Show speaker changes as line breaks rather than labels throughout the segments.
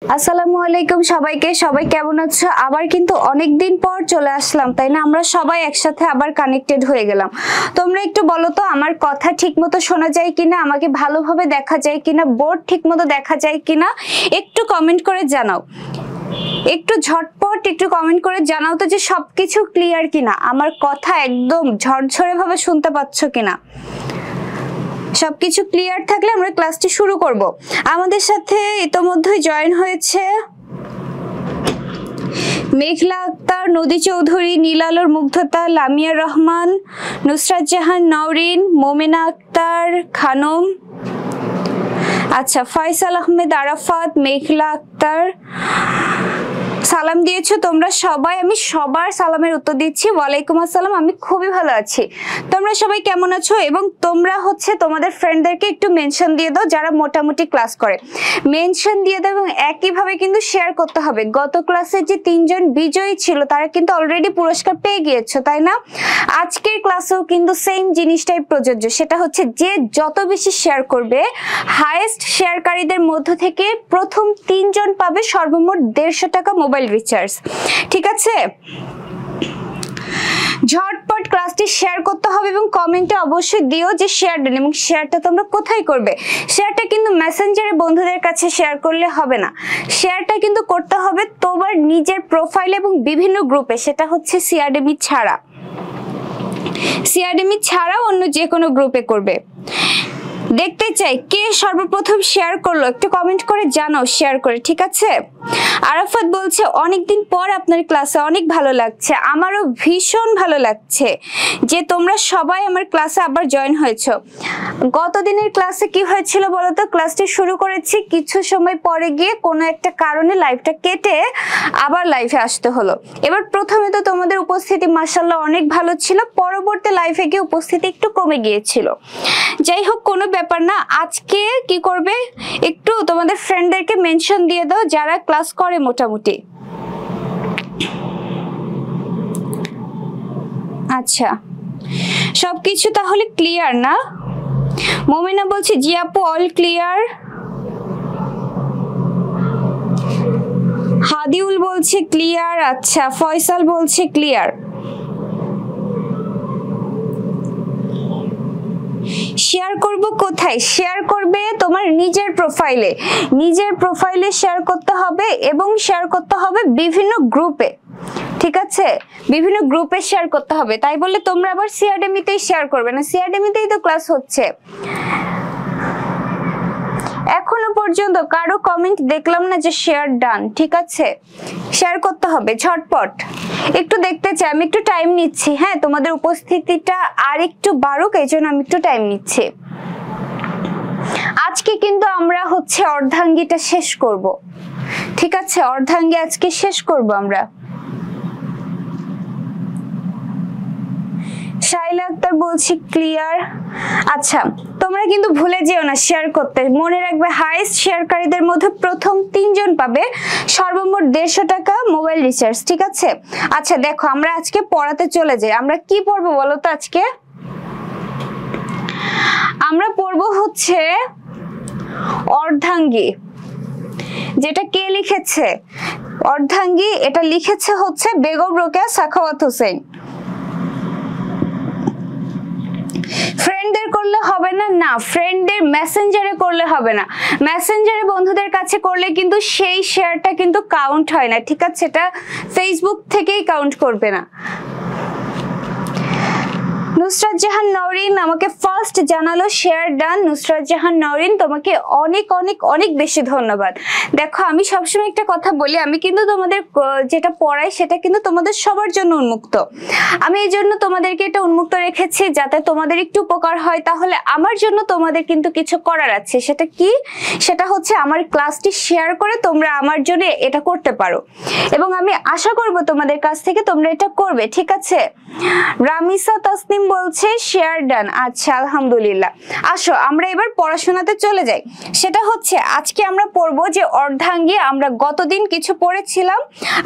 আসসালামু আলাইকুম সবাইকে। সবাই কেমন আছো? আবার কিন্তু অনেক দিন পর চলে আসলাম, তাই না? আমরা সবাই একসাথে আবার কানেক্টেড হয়ে গেলাম। তোমরা একটু বলো তো, আমার কথা ঠিকমতো শোনা যায় কিনা, আমাকে ভালোভাবে দেখা যায় কিনা, বোর্ড ঠিকমতো দেখা যায় কিনা, একটু কমেন্ট করে জানাও। একটু ঝটপট একটু কমেন্ট করে জানাও তো যে সবকিছু ক্লিয়ার কিনা, আমার কথা একদম ঝরঝরে ভাবে শুনতে পাচ্ছ কিনা। সবকিছু ক্লিয়ার থাকলে আমরা ক্লাসটি শুরু করব। আমাদের সাথে ইতোমধ্যেই জয়েন হয়েছে মেঘলা আক্তার, নদী চৌধুরী, নীলালোর মুগ্ধতা, লামিয়া রহমান, নুসরাত জাহান নওরিন, মোমেনা আক্তার খানম, আচ্ছা ফয়সাল আহমেদ আরাফাত, মেঘলা আক্তার, সালাম দিয়েছো তোমরা সবাই। আমি সবার সালামের উত্তর দিচ্ছি। ওয়ালাইকুম আসসালাম, আমি খুবই ভালো আছি। তোমরা সবাই কেমন আছো? এবং তোমরা তোমাদের ফ্রেন্ডদেরকে একটু মেনশন দিয়ে দাও যারা মোটামুটি ক্লাস করে, মেনশন দিয়ে দাও। এবং একইভাবে কিন্তু শেয়ার করতে হবে। গত ক্লাসে যে 3 জন বিজয়ী ছিল তারা কিন্তু অলরেডি পুরস্কার পেয়ে গিয়েছো, তাই না? আজকের ক্লাসেও কিন্তু সেম জিনিসটাই প্রযোজ্য। সেটা হচ্ছে যে যত বেশি শেয়ার করবে, হাইয়েস্ট শেয়ারকারীদের মধ্য থেকে প্রথম 3 জন পাবে সর্বমোট 150 টাকা মোবাইল রিচার্জ। ঠিক আছে, ঝটপট ক্লাসটি শেয়ার করতে হবে এবং কমেন্টে অবশ্যই দিও যে শেয়ার দেন। এবং শেয়ারটা তোমরা কোথায় করবে? শেয়ারটা কিন্তু মেসেঞ্জারে বন্ধুদের কাছে শেয়ার করলে হবে না, শেয়ারটা কিন্তু করতে হবে তোমার নিজের প্রোফাইল এবং বিভিন্ন গ্রুপে। সেটা হচ্ছে সিআরডিএমি ছাড়া, সিআরডিএমি ছাড়াও অন্য যে কোনো গ্রুপে করবে। দেখতে চাই কে সর্বপ্রথম শেয়ার করলো, একটু কমেন্ট করে জানাও শেয়ার করে। ঠিক আছে, আরাফাত বলছে অনেকদিন পর আপনার ক্লাসে, অনেক ভালো লাগছে। আমারও ভীষণ ভালো লাগছে যে তোমরা সবাই আমার ক্লাসে আবার জয়েন হয়েছো। গত দিনের ক্লাসে কি হয়েছিল বলো তো? ক্লাসটি শুরু করেছি, কিছু সময় পরে গিয়ে কোনো একটা কারণে লাইভটা কেটে আবার লাইভে আসতে হলো। এবার প্রথমে তো তোমাদের উপস্থিতি মাশাআল্লাহ অনেক ভালো ছিল, পরবর্তী লাইভে গিয়ে উপস্থিতি একটু কমে গিয়েছিল। যাই হোক, কোনো ব্যাপার না। আজকে কি করবে, একটু তোমাদের ফ্রেন্ডদেরকে মেনশন দিয়ে দাও যারা ক্লাস করে মোটামুটি। আচ্ছা, সবকিছু তাহলে ক্লিয়ার না? মোমেনা বলছে জি আপু অল ক্লিয়ার। হাদিউল বলছে ক্লিয়ার। আচ্ছা, ফয়সাল বলছে ক্লিয়ার। শেয়ার করব কোথায়? শেয়ার করবে তোমার নিজের প্রোফাইলে, নিজের প্রোফাইলে শেয়ার করতে হবে এবং শেয়ার করতে হবে বিভিন্ন গ্রুপে। ঠিক আছে, বিভিন্ন গ্রুপে শেয়ার করতে হবে। তাই বলে তোমরা আবার সিআরডিএমিতেই শেয়ার করবে না, সিআরডিএমিতেই তো ক্লাস হচ্ছে। এখনো পর্যন্ত কারো কমেন্ট দেখলাম না যে শেয়ার ডান। ঠিক আছে, শেয়ার করতে হবে ঝটপট। একটু দেখতে চাই, আমি একটু টাইম নিচ্ছি। হ্যাঁ, তোমাদের উপস্থিতিটা আর একটু বাড়ুক, এই জন্য আমি একটু টাইম নিচ্ছি। আজকে কিন্তু আমরা অর্ধাঙ্গিটা শেষ করব। ঠিক আছে, অর্ধাঙ্গি আজকে শেষ করব আমরা। শাইলা আক্তার বলছি ক্লিয়ার। আচ্ছা, তোমরা কিন্তু ভুলে যেও না শেয়ার করতে। মনে রাখবে হাইয়েস্ট শেয়ারকারীদের মধ্যে প্রথম 3 জন পাবে সর্বমোট 150 টাকা মোবাইল রিচার্জ। ঠিক আছে, আচ্ছা দেখো আমরা আজকে পড়াতে চলে যাই। আমরা কি পড়বো বলো তো? আজকে আমরা পড়বো অর্ধাঙ্গি। যেটা কে লিখেছে অর্ধাঙ্গি, এটা লিখেছে বেগম রোকেয়া সাখাওয়াত হোসেন। ফ্রেন্ডদের করলে হবে না, না ফ্রেন্ডদের মেসেঞ্জারে করলে হবে না। মেসেঞ্জারে বন্ধুদের কাছে করলে কিন্তু সেই শেয়ারটা কিন্তু কাউন্ট হয় না। ঠিক আছে, এটা ফেসবুক থেকেই কাউন্ট করবে না। নুসরাত জাহান নওরিন আমাকে ফার্স্ট জানালো শেয়ার ডান। নুসরাত জাহান নওরিন, তোমাকে অনেক অনেক অনেক বেশি ধন্যবাদ। দেখো, আমি সবসময় একটা কথা বলি, আমি কিন্তু তোমাদের যেটা পড়াই সেটা কিন্তু তোমাদের সবার জন্য উন্মুক্ত। আমি এই জন্য তোমাদেরকে এটা উন্মুক্ত রেখেছি যাতে তোমাদের একটু উপকার হয়। তাহলে আমার জন্য তোমাদের কিন্তু কিছু করার আছে। সেটা কি? সেটা আমার ক্লাসটি শেয়ার করে তোমরা আমার জন্য এটা করতে পারো এবং আমি আশা করব তোমাদের কাছ থেকে তোমরা এটা করবে। ঠিক আছে, রামিসা তাসনিম বলছে শেয়ার ডান। আচ্ছা, আলহামদুলিল্লাহ। আসো আমরা এবার পড়াশোনাতে চলে যাই। সেটা আজকে আমরা পড়বো যে অর্ধাঙ্গি। আমরা গতদিন কিছু পড়েছিলাম,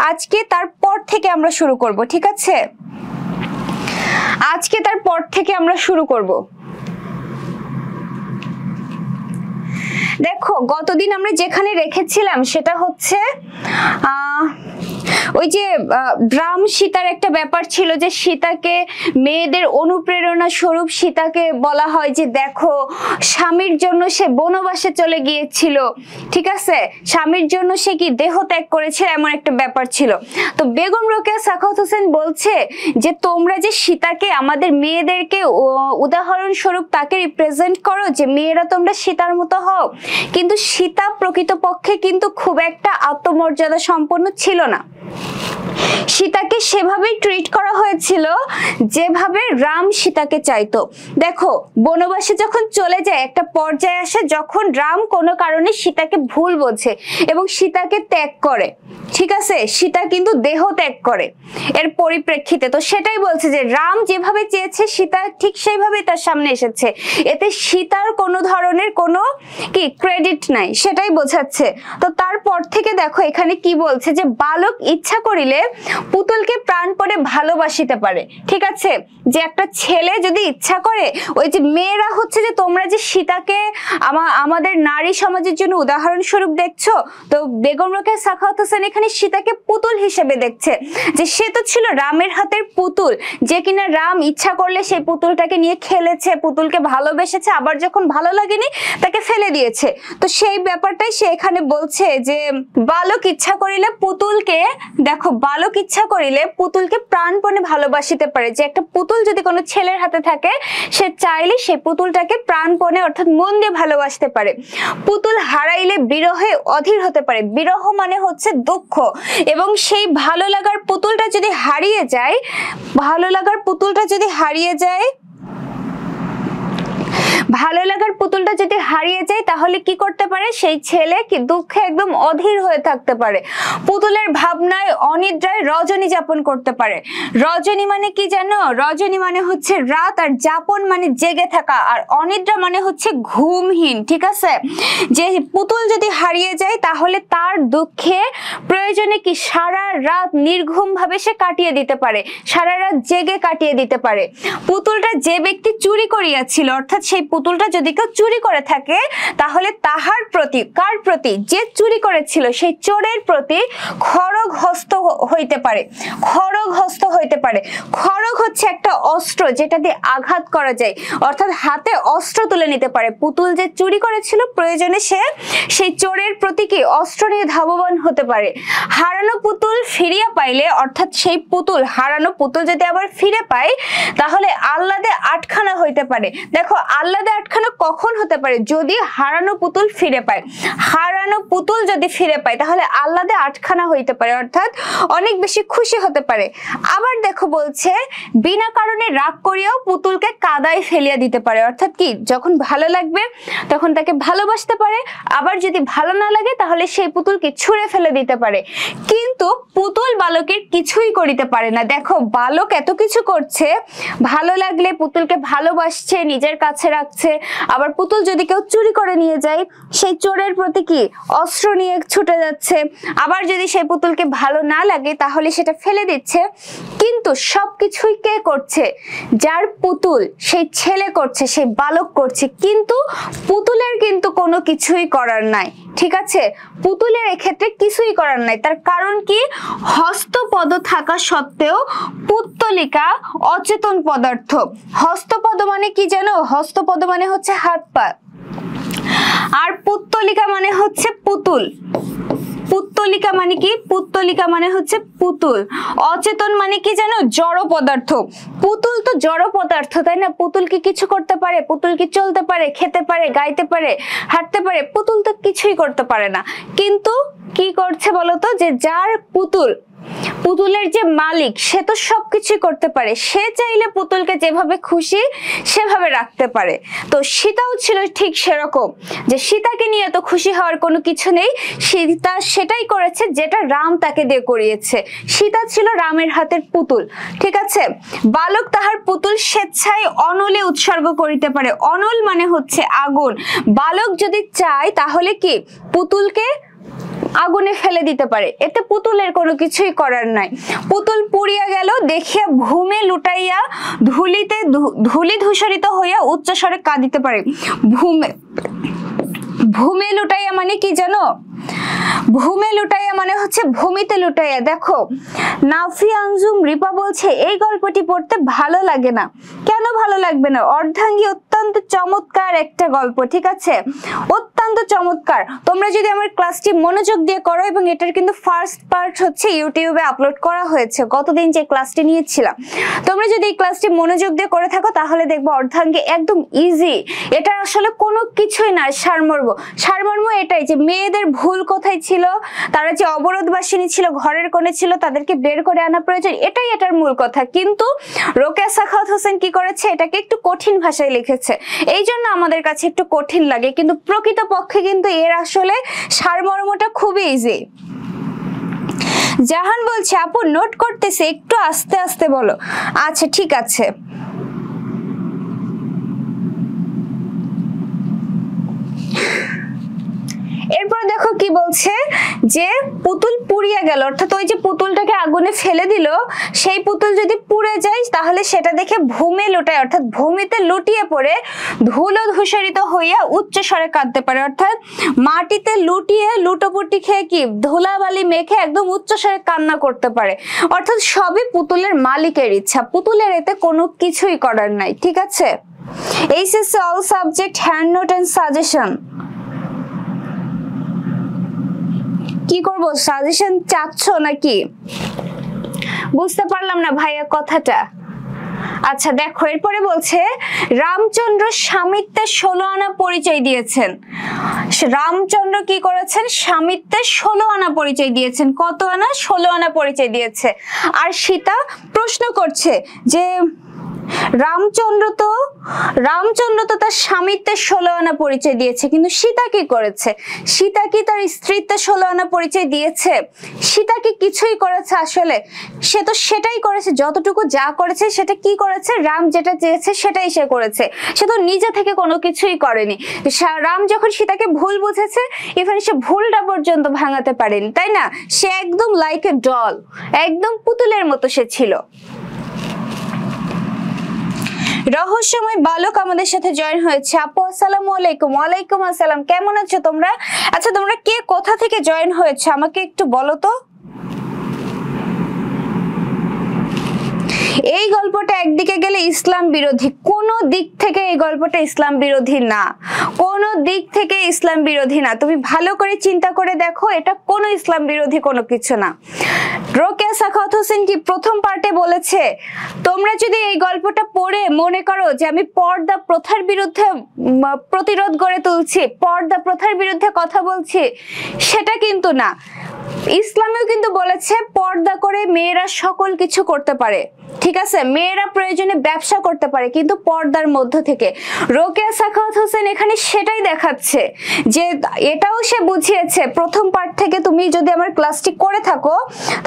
আজকে তারপর থেকে আমরা শুরু করব। ঠিক আছে, আজকে তারপর থেকে আমরা শুরু করব। দেখো গতদিন আমরা যেখানে রেখেছিলাম সেটা হচ্ছে ওই যে রাম সীতার একটা ব্যাপার ছিল যে সীতাকে মেয়েদের অনুপ্রেরণা স্বরূপ সীতাকে বলা হয় যে দেখো স্বামীর জন্য সে বনবাসে চলে গিয়েছিল, ঠিক আছে, স্বামীর জন্য সে কি দেহ ত্যাগ করেছিল, এমন একটা ব্যাপার ছিল। তো বেগম রোকেয়া সাখাওয়াত হোসেন বলছে যে তোমরা যে সীতাকে আমাদের মেয়েদেরকে উদাহরণ স্বরূপ তাকে রিপ্রেজেন্ট করো যে মেয়েরা তোমরা সীতার মতো হও, কিন্তু সীতা প্রকৃতপক্ষে কিন্তু খুব একটা আত্মমর্যাদা সম্পন্ন ছিল না। সীতাকে সেভাবেই ট্রিট করা হয়েছিল যেভাবে রাম সীতাকে চাইতো। দেখো বনবাসে যখন চলে যায় একটা পর্যায়ে আসে যখন রাম কোনো কারণে সীতাকে ভুল বোঝে এবং সীতাকে ত্যাগ করে, ঠিক আছে, সীতা কিন্তু দেহ ত্যাগ করে এর পরিপ্রেক্ষিতে। তো সেটাই বলছে যে রাম যেভাবে চেয়েছে সীতা ঠিক সেইভাবেই তার সামনে এসেছে, এতে সীতার কোনো ধরনের কোনো কি ক্রেডিট নাই, সেটাই বোঝাচ্ছে। তো তারপর থেকে দেখো এখানে কি বলছে যে বালক ইচ্ছা করিলে পুতুলকে প্রাণপণে ভালোবাসিতে পারে, ঠিক আছে, যে একটা ছেলে যদি ইচ্ছা করে, ওই যে মেয়েরা হচ্ছে যে তোমরা যে সীতাকে আমাদের নারী সমাজের জন্য উদাহরণ স্বরূপ দেখছো, তো বেগম রোকেয়া সাখাওয়াত হোসেন এখানে সীতাকে পুতুল হিসেবে দেখছে যে সে তো ছিল রামের হাতের পুতুল, যে কিনা রাম ইচ্ছা করলে সেই পুতুলটাকে নিয়ে খেলেছে, পুতুলকে ভালোবেসেছে, আবার যখন ভালো লাগেনি তাকে ফেলে দিয়েছে। তো সেই ব্যাপারটাই সে এখানে বলছে যে বালক ইচ্ছা করিলে পুতুলকে, দেখো বালক ইচ্ছা করিলে পুতুলকে প্রাণপণে ভালোবাসিতে পারে, যে একটা পুতুল যদি কোনো ছেলের হাতে থাকে সে চাইলে সেই পুতুলটাকে প্রাণপণে অর্থাৎ মন দিয়ে ভালোবাসতে পারে। পুতুল হারাইলে বিরহে অধীর হতে পারে, বিরহ মানে হচ্ছে দুঃখ, এবং সেই ভালো লাগার পুতুলটা যদি হারিয়ে যায়, ভালো লাগার পুতুলটা যদি হারিয়ে যায়, ভালো লাগার পুতুলটা যদি হারিয়ে যায় তাহলে কি করতে পারে, সেই ছেলে কি দুঃখে একদম অধীর হয়ে থাকতে পারে, পুতুলের ভাবনায় অনিদ্রায় রজনী যাপন করতে পারে। রজনী মানে কি জানো, রজনী মানে হচ্ছে রাত, আর যাপন মানে জেগে থাকা, আর অনিদ্রা মানে হচ্ছে ঘুমহীন, ঠিক আছে। যে পুতুল যদি হারিয়ে যায় তাহলে তার দুঃখে প্রয়োজনে কি সারা রাত নির্ঘুম ভাবে সে কাটিয়ে দিতে পারে, সারা রাত জেগে কাটিয়ে দিতে পারে। পুতুলটা যে ব্যক্তি চুরি করিয়াছিল, অর্থাৎ সেই পুতুলটা যদি কেউ চুরি করে থাকে তাহলে তাহার প্রতি, কার প্রতি, যে চুরি করেছিল সেই চোরের প্রতি খড়গ হস্ত হইতে পারে, খড়গ হস্ত হইতে পারে। খড়গ হচ্ছে একটা অস্ত্র যেটা দিয়ে আঘাত করা যায়, অর্থাৎ হাতে অস্ত্র তুলে নিতে পারে। পুতুল যে চুরি করেছিল প্রয়োজনে সে সেই চোরের প্রতি কি অস্ত্র নিয়ে ধাবমান হতে পারে। হারানো পুতুল ফিরিয়া পাইলে, অর্থাৎ সেই পুতুল, হারানো পুতুল যদি আবার ফিরে পায় তাহলে আহ্লাদে আটখানা হইতে পারে। দেখো আহ্লাদে আটখানা কখন হতে পারে, যদি হারানো পুতুল ফিরে পায়, হারানো পুতুল যদি ফিরে পায় তাহলে আহ্লাদে আটখানা হইতে পারে, অর্থাৎ অনেক বেশি খুশি হতে পারে। আবার দেখো বলছে বিনা কারণে রাগ করিয়াও পুতুলকে কাদায় ফেলিয়া দিতে পারে, অর্থাৎ কি যখন ভালো লাগবে তখন তাকে ভালোবাসতে পারে, আবার যদি ভালো না লাগে তাহলে সেই পুতুলকে ছুঁড়ে ফেলে দিতে পারে। কিন্তু পুতুল বালকের কিছুই করিতে পারে না। দেখো বালক এত কিছু করছে, ভালো লাগলে পুতুলকে ভালোবাসছে, নিজের কাছে রাখছে, আবার পুতুল যদি কেউ চুরি করে নিয়ে যায় সেই চোরের প্রতি কি অস্ত্র নিয়ে ছুটে যাচ্ছে, আবার যদি সেই পুতুলকে ভালো না লাগে তাহলে সেটা ফেলে দিচ্ছে। কিন্তু সবকিছুই কে করছে, যার পুতুল সেই ছেলে করছে, সেই বালক করছে, কিন্তু পুতুলের কিন্তু কোনো কিছুই করার নাই, ঠিক আছে, পুতুলের এক্ষেত্রে কিছুই করার নাই। তার কারণ কি, হস্তপদ থাকা সত্ত্বেও পুত্তলিকা অচেতন পদার্থ। হস্তপদ মানে কি জানো, হস্তপদ মানে হচ্ছে হাত পা, আর পুত্তলিকা মানে হচ্ছে পুতুল। পুত্তলিকা মানে কি, পুত্তলিকা মানে হচ্ছে পুতুল। অচেতন মানে কি জানো, জড় পদার্থ। পুতুল তো জড় পদার্থ, তাই না, পুতুল কি কিছু করতে পারে, পুতুল কি চলতে পারে, খেতে পারে, গাইতে পারে, হাঁটতে পারে, পুতুল তো কিছুই করতে পারে না। কিন্তু কি করছে বলতো, যে যার পুতুল, পুতুলের যে মালিক সে তো সবকিছু করতে পারে, সে চাইলে পুতুলকে যেভাবে খুশি সেভাবে রাখতে পারে। তো সীতাও ছিল ঠিক সেরকম, যে সীতাকে নিয়ে তো খুশি হওয়ার কোনো কিছু নেই, সীতা সেটাই করেছে যেটা রাম তাকে দিয়ে করিয়েছে। সীতা ছিল রামের হাতের পুতুল, ঠিক আছে। বালক তাহার পুতুল স্বেচ্ছায় অনলে উৎসর্গ করিতে পারে। অনল মানে হচ্ছে আগুন। বালক যদি চায় তাহলে কি পুতুলকে আগুনে ফেলে দিতে পারে, এতে পুতুলের কোনো কিছুই করার নাই। পুতুল পুড়িয়া গেল দেখিয়া ভূমে লুটাইয়া ধুলি ধূসরিত হইয়া উচ্চস্বরে কাঁদিতে পারে। ভূমে ভূমে লুটাইয়া মানে কি জানো? ভূমে লুটাইয়া মানে হচ্ছে ভূমিতে লুটাইয়া। দেখো নাফিয়া আঞ্জুম রিপা বলছে এই গল্পটি পড়তে ভালো লাগে না। কেন ভালো লাগবে না? অর্ধাঙ্গী অত্যন্ত চমৎকার একটা গল্প, ঠিক আছে, অত্যন্ত চমৎকার। তোমরা যদি আমার ক্লাসটি মনোযোগ দিয়ে করো, এবং এটার কিন্তু ফার্স্ট পার্ট হচ্ছে ইউটিউবে আপলোড করা হয়েছে গতদিন যে ক্লাসটি নিয়েছিলাম, তোমরা যদি এই ক্লাসটি মনোযোগ দিয়ে করে থাকো তাহলে দেখবো অর্ধাঙ্গী একদম ইজি। এটা আসলে কোনো কিছুই না, সারমর্ম এটাই যে মেয়েদের ভুল কোথায় ছিল, তারা যে অবরোধবাসিনী ছিল, ঘরের কোণে ছিল, তাদেরকে বের করে আনা প্রয়োজন, এটাই এটার মূল কথা। কিন্তু রোকেয়া সাখাওয়াত হোসেন কি করেছে, এটাকে একটু কঠিন ভাষায় লিখেছে, এই জন্য আমাদের কাছে একটু কঠিন লাগে, কিন্তু প্রকৃতপক্ষে কিন্তু এর আসলে সারমর্মটা খুবই ইজি। জাহান বলছে আপু নোট করতেছে, একটু আস্তে আস্তে বলো। আচ্ছা ঠিক আছে। এরপর দেখো কি বলছে, যে পুতুল পুড়িয়ে গেল, অর্থাৎ ওই যে পুতুলটাকে আগুনে ফেলে দিল, সেই পুতুল যদি পুড়ে যায় তাহলে সেটা দেখে ভূমে লুটায়, অর্থাৎ ভূমিতে লুটিয়ে পড়ে ধুলো ধূসরিত হইয়া উচ্চ স্বরে কাঁদতে পারে, অর্থাৎ মাটিতে লুটিয়ে লুটোপুটি খেয়ে কি ধুলাবালি মেখে একদম উচ্চ স্বরে কান্না করতে পারে, অর্থাৎ সবই পুতুলের মালিকের ইচ্ছা, পুতুলের এতে কোনো কিছুই করার নাই, ঠিক আছে। HSC all subject hand note and suggestion. কি করব, সাজেশন চাচ্ছ নাকি? বুঝতে পারলাম না ভাইয়া কথাটা। আচ্ছা দেখো এরপরে বলছে রামচন্দ্র স্বামিত্বের 16 আনা পরিচয় দিয়েছেন। রামচন্দ্র কি করেছেন? স্বামিত্বের 16 আনা পরিচয় দিয়েছেন। কত আনা? 16 আনা পরিচয় দিয়েছে। আর সীতা প্রশ্ন করছে যে রামচন্দ্র তো তার স্বামিত্বের 16 আনা পরিচয় দিয়েছে, কিন্তু সীতা কি করেছে? সীতা কি তার স্ত্রীত্বের 16 আনা পরিচয় দিয়েছে? সীতা কি কিছুই করেছে? আসলে সে তো সেটাই করেছে, যতটুকু যা করেছে সেটা কি করেছে, রাম যেটা চেয়েছে সেটাই সে করেছে, সে তো নিজে থেকে কোনো কিছুই করেনি। রাম যখন সীতাকে ভুল বুঝেছে, ইভেন সে ভুলটা পর্যন্ত ভাঙাতে পারেনি, তাই না? সে একদম লাইক এ ডল, একদম পুতুলের মতো সে ছিল। রহস্যময় বালক আমাদের সাথে জয়েন হয়েছে। আপু আসসালামু আলাইকুম। ওয়ালাইকুম আসসালাম, কেমন আছো তোমরা? আচ্ছা তোমরা কে কোথা থেকে জয়েন হয়েছে আমাকে একটু বলো তো। এই গল্পটা একদিকে গেলে ইসলাম বিরোধী, কোন দিক থেকে এই গল্পটা ইসলাম বিরোধী না, কোন দিক থেকে ইসলাম বিরোধী না। তুমি ভালো করে চিন্তা করে দেখো, এটা কোনো ইসলাম বিরোধী কোনো কিছু না। রোকেয়া সাখাওয়াত হোসেন কি প্রথম পার্টে বলেছে, তোমরা যদি এই গল্পটা পড়ে মনে করো যে আমি পর্দা প্রথার বিরুদ্ধে প্রতিরোধ গড়ে তুলছি, পর্দা প্রথার বিরুদ্ধে কথা বলছি, সেটা কিন্তু না। ইসলামেও কিন্তু বলেছে পর্দা করে মেয়েরা সকল কিছু করতে পারে, ঠিক আছে, মেয়েরা প্রয়োজনে ব্যবসা করতে পারে, কিন্তু পর্দার মধ্য থেকে। রোকেয়া সাখাওয়াত হোসেন এখানে সেটাই দেখাচ্ছে, যে এটাও সে বুঝিয়েছে প্রথম পার্ট থেকে। তুমি যদি আমার ক্লাসটি করে থাকো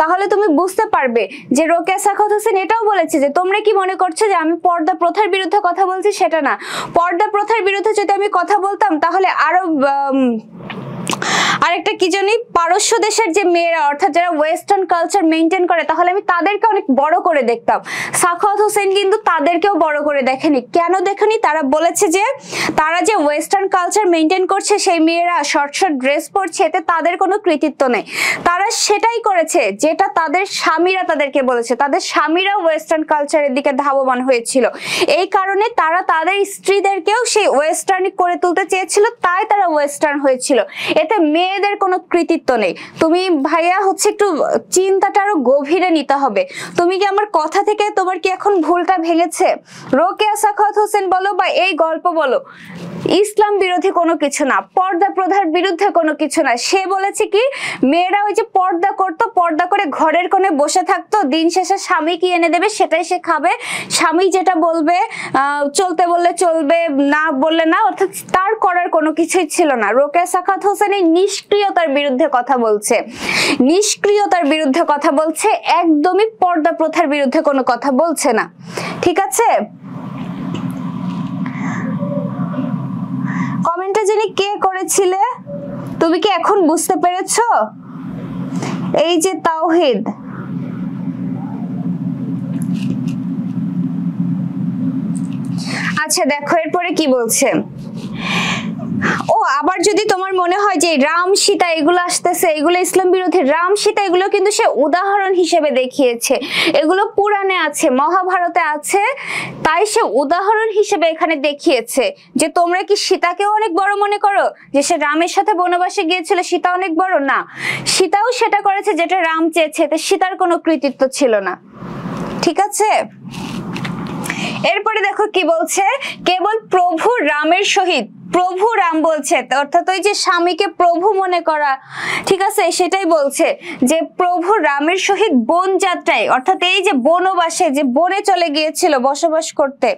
তাহলে তুমি বুঝতে পারবে যে রোকেয়া সাখাওয়াত হোসেন এটাও বলেছে যে তোমরা কি মনে করছো যে আমি পর্দা প্রথার বিরুদ্ধে কথা বলছি, সেটা না। পর্দা প্রথার বিরুদ্ধে যদি আমি কথা বলতাম তাহলে আরেকটা কি জানি পারস্য দেশের যে মেয়েরা, অর্থাৎ যারা ওয়েস্টার্ন কালচার মেইনটেইন করে, তাহলে আমি তাদেরকে অনেক বড় করে দেখতাম। সাখাওয়াত হোসেন কিন্তু তাদেরকেও বড় করে দেখেনি। কেন দেখেনি? তারা বলেছে যে তারা যে ওয়েস্টার্ন কালচার মেইনটেইন করছে, সেই মেয়েরা শর্ট শর্ট ড্রেস পরছে, এতে তাদের কোনো কৃতিত্ব নেই। তারা সেটাই করেছে যেটা তাদের স্বামীরা তাদেরকে বলেছে। তাদের স্বামীরা ওয়েস্টার্ন কালচারের দিকে ধাবমান হয়েছিল, এই কারণে তারা তাদের স্ত্রীদেরকেও সেই ওয়েস্টার্ন করে তুলতে চেয়েছিল, তাই তারা ওয়েস্টার্ন হয়েছিল। এতে মেয়েদের কোনো কৃতিত্ব নেই। তুমি ভাইয়া হচ্ছে একটু চিন্তাটা আরো গভীরে নিতে হবে। তুমি কি আমার কথা থেকে তোমার কি এখন ভুলটা ভেঙেছে? রোকেয়া সাখাওয়াত হোসেন বলো বা এই গল্প বলো, ইসলাম বিরোধী কোনো কিছু না, পর্দা প্রথার বিরুদ্ধে কোনো কিছু না। সে বলেছে কি মেয়েরা ওই যে পর্দা করতো, পর্দা করে ঘরের কোণে বসে থাকতো, দিন শেষে স্বামী কি এনে দেবে সেটাই সে খাবে, স্বামী যেটা বলবে চলতে বললে চলবে, না বললে না, অর্থাৎ তার করার কোনো কিছুই ছিল না। রোকেয়া সাখাওয়াত হোসেন এই নিষ্ক্রিয়তার বিরুদ্ধে কথা বলছে, নিষ্ক্রিয়তার বিরুদ্ধে কথা বলছে, একদমই পর্দা প্রথার বিরুদ্ধে কোনো কথা বলছে না, ঠিক আছে। কমেন্টটা জানি কে করেছিলে, তুমি কি এখন বুঝতে পেরেছো? এই যে তাওহিদ, আচ্ছা দেখো এরপরে কি বলছে। ও আবার যদি তোমার মনে হয় যে রাম সীতা এগুলো আসতেছে, এগুলো ইসলাম বিরোধী, রাম সীতা এগুলো কিন্তু সে উদাহরণ হিসেবে দেখিয়েছে, এগুলো পুরাণে আছে, মহাভারতে আছে, তাই সে উদাহরণ হিসেবে এখানে দেখিয়েছে যে তোমরা কি সীতাকেও অনেক বড় মনে করো, যে সে রামের সাথে বনবাসে গিয়েছিল সীতা অনেক বড় না, সীতাও সেটা করেছে যেটা রাম চেয়েছে, তো সীতার কোনো কৃতিত্ব ছিল না। ঠিক আছে, এরপরে দেখো কি বলছে, কেবল প্রভু রামের সহিত, প্রভু রাম বলছে, অর্থাৎ ওই যে স্বামীকে প্রভু মনে করা, ঠিক আছে, সেটাই বলছে যে প্রভু রামের সহিত বন যাত্রায়, অর্থাৎ এই যে বনবাসে, যে বনে চলে গিয়েছিল বসবাস করতে,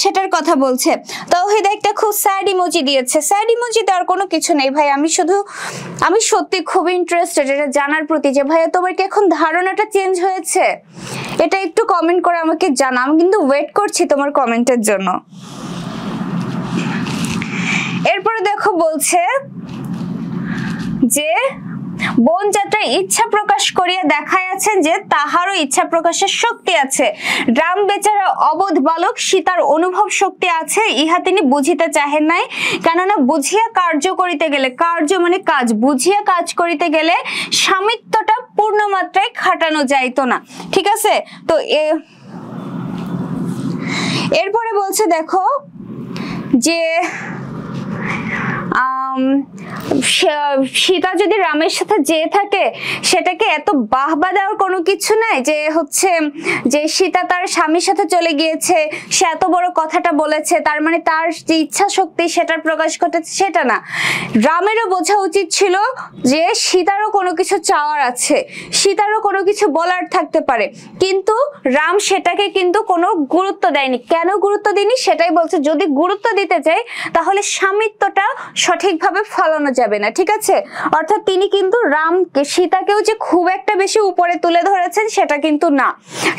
সেটার কথা বলছে। তৌহিদ একটা খুব স্যাড ইমোজি দিয়েছে, স্যাড ইমোজি দেওয়ার কোনো কিছু নেই ভাই, আমি সত্যি খুব ইন্টারেস্টেড এটা জানার প্রতি যে ভাইয়া তোমার কি এখন ধারণাটা চেঞ্জ হয়েছে, এটা একটু কমেন্ট করে আমাকে জানা, আমি কিন্তু ওয়েট করছি তোমার কমেন্টের জন্য। এরপরে দেখো বলছে যে বন যাত্রায় ইচ্ছা প্রকাশ করিয়া দেখাইয়াছেন যে তাহারও ইচ্ছা প্রকাশের শক্তি আছে, রাম বেচারা অবোধ বালক, সীতার অনুভব শক্তি আছে, ইহা তিনি বুঝিতে চাহেন নাই, কেননা বুঝিয়া কার্য করিতে গেলে, কার্য মানে কাজ, বুঝিয়া কাজ করিতে গেলে স্বামিত্বটা পূর্ণ মাত্রায় খাটানো যাইতো না। ঠিক আছে, তো এরপরে বলছে দেখো যে সীতা যদি রামের সাথে যেয়ে থাকে সেটাকে এত বাহবা দেওয়ার কোনো কিছু নাই, যে হচ্ছে যে সীতা তার স্বামীর সাথে চলে গিয়েছে, সে এত বড় কথাটা বলেছে, তার মানে তার যে ইচ্ছা শক্তি সেটার প্রকাশ ঘটেছে, সেটা না। রামেরও বোঝা উচিত ছিল যে সীতারও কোনো কিছু চাওয়ার আছে, সীতারও কোনো কিছু বলার থাকতে পারে, কিন্তু রাম সেটাকে কিন্তু কোনো গুরুত্ব দেয়নি। কেন গুরুত্ব দিনি সেটাই বলছে, যদি গুরুত্ব দিতে চাই তাহলে স্বামিত্বটা সঠিকভাবে ফলানো যাবে না। ঠিক আছে, অর্থাৎ তিনি কিন্তু রামকে, সীতাকেও যে খুব একটা বেশি উপরে তুলে ধরেছেন সেটা কিন্তু না,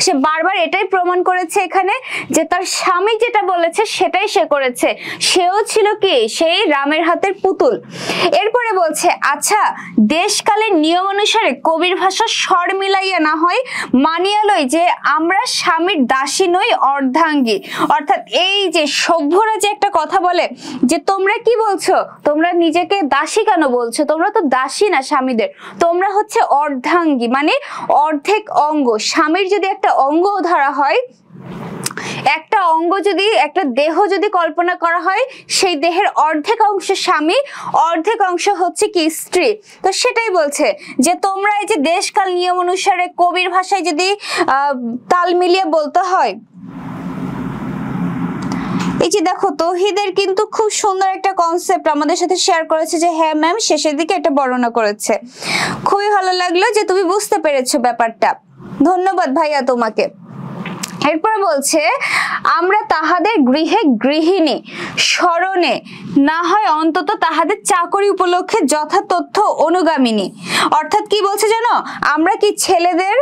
সে বারবার এটাই প্রমাণ করেছে এখানে যে তার স্বামী যেটা বলেছে সেটাই সে করেছে, সেও ছিল কি সেই রামের হাতের পুতুল। এরপরে বলছে আচ্ছা দেশকালের নিয়ম অনুসারে কবির ভাষা স্বর মিলাইয়া না হয় মানিয়া লই যে আমরা স্বামীর দাসী নই অর্ধাঙ্গী, অর্থাৎ এই যে সভ্যরা যে একটা কথা বলে যে তোমরা কি বলছো, তোমরা নিজেকে দাসী কেন বলছো, তোমরা তো দাসী না স্বামীদের, তোমরা হচ্ছে অর্ধাঙ্গী, মানে অর্ধেক অঙ্গ। স্বামীর যদি একটা অঙ্গ ধরা হয়, একটা অঙ্গ যদি, একটা দেহ যদি কল্পনা করা হয়, সেই দেহের অর্ধেক অংশ স্বামী, অর্ধেক অংশ হচ্ছে কি স্ত্রী। তো সেটাই বলছে যে তোমরা এই যে দেশকাল নিয়ম অনুসারে কবির ভাষায় যদি তাল মিলিয়ে বলতে হয়, এই যে দেখো তৌহিদের কিন্তু খুব সুন্দর একটা কনসেপ্ট আমাদের সাথে শেয়ার করেছে যে হ্যাঁ ম্যাম শেষের দিকে এটা বর্ণনা করেছে, খুবই ভালো লাগলো যে তুমি বুঝতে পেরেছো ব্যাপারটা, ধন্যবাদ ভাইয়া তোমাকে। এরপর বলছে আমরা তাহাদের গৃহে গৃহিণী স্মরণে না হয় অন্তত তাহাদের চাকরি উপলক্ষে যথা তথ্য অনুগামিনী, অর্থাৎ কি বলছে জানো, আমরা কি ছেলেদের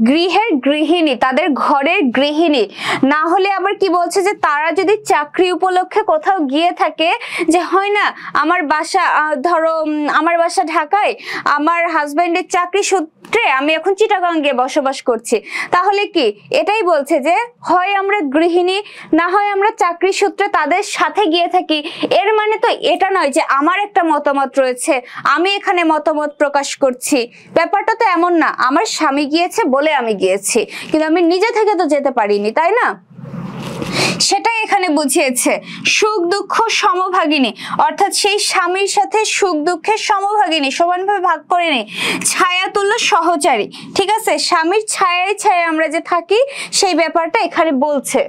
গৃহের গৃহিণী, তাদের ঘরের গৃহিণী, না হলে আবার কি বলছে যে তারা যদি চাকরি উপলক্ষে কোথাও গিয়ে থাকে, যে হয় না আমার বাসা, ধরো আমার বাসা ঢাকায়, আমার হাজবেন্ডের চাকরি সূত্রে আমি এখন চিটাগাং গিয়ে বসবাস করছি, তাহলে কি এটাই বলছে যে হয় আমরা গৃহিণী না হয় আমরা চাকরি সূত্রে তাদের সাথে গিয়ে থাকি। এর মানে তো এটা নয় যে আমার একটা মতামত রয়েছে, আমি এখানে মতামত প্রকাশ করছি, ব্যাপারটা তো এমন না, আমার স্বামী গিয়েছে বলে আমি গিয়েছি, কিন্তু আমি নিজে থেকে তো যেতে পারিনি, তাই না? সেটাই এখানে বুঝিয়েছে। সুখ দুঃখ সমভাগিনী, অর্থাৎ সেই স্বামীর সাথে সুখ দুঃখের সমভাগিনী, সমানভাবে ভাগ করে নেই, ছায়া তুল্য সহচারী। ঠিক আছে, স্বামীর ছায়ায় ছায়া আমরা যে থাকি সেই ব্যাপারটা এখানে বলছে।